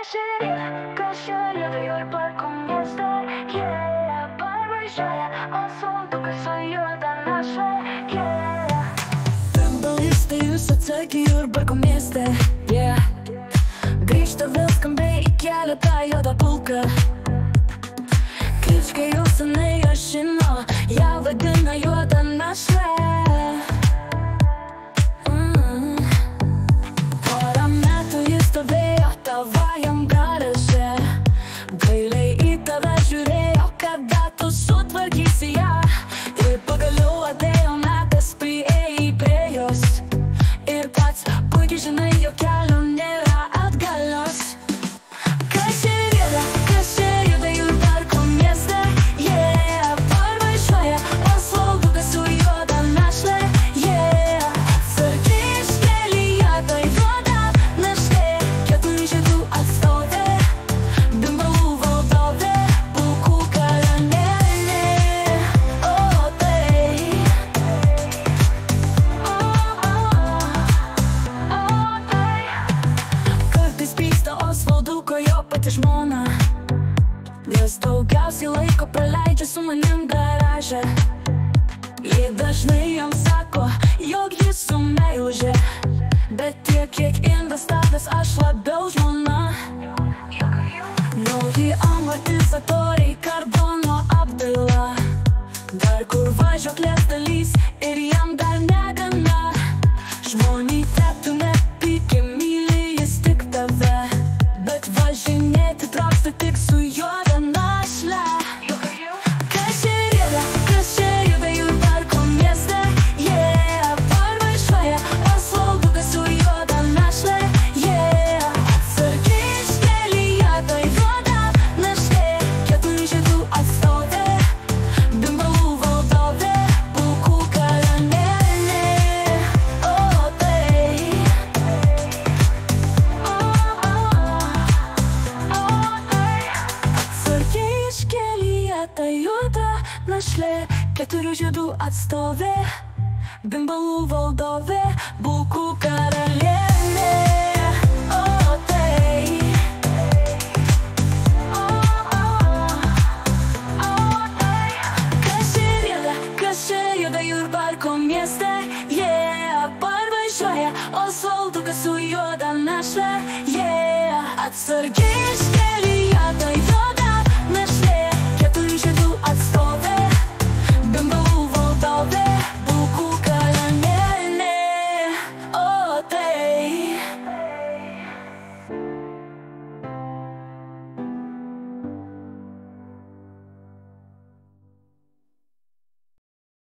Кашель дает парку место, подвыжая асфальту, союда наша. Ballistėjus atsakė parku mieste, grįžta vėl skambiai į kelią tą juodą pulką. Kličkai jau senai aš žinau, ją vadina juoda našlė. Porą metų jis stovėjo tavajam garaže, gailiai į tave žiūrėjo, kada tu sutvarkysi ją. Ir pagaliau atėjo metas priėjai prie jos, ir pats puikiai žinai, jog kelio nėra atgalios. Kas čia juda Jurbarko mieste, parvažiuoja asfaltukas su juoda našle. Atsargiai iškelyje ta juoda našlė, keturių žiedų atstovė, bimbalų valdovė, pulkų karalienė. O tai kartais pyksta Osvalduko jo pati žmona, nes daugiausiai laiko praleidžia su manim garaže. Ji dažnai jam sako, jog jis sumeilužė, bet tiek kiek investavęs aš labiau žmona. Nauji amortizatoriai, karbono apdaila, dar kur važiuoklės dalys ir jam dar negana. Žmonyte tu nepyki, myli jis tik tave, bet važinėti trokšta tik su juoda našle. Kas čia juda Jurbarko mieste, parvažiuoja asfaltukas su juoda našle. Atsargiai iškelyje ta juoda našlė, keturių žiedų atstovė, bimbalų valdovė, pulkų karalienė. O tai atsargiai iškelyje ta juoda našlė, keturių žiedų atstovė, bimbalų valdovė, pulkų karalienė. O tai kas čia juda Jurbarko mieste, parvažiuoja asfaltukas su juoda našle. Atsargiai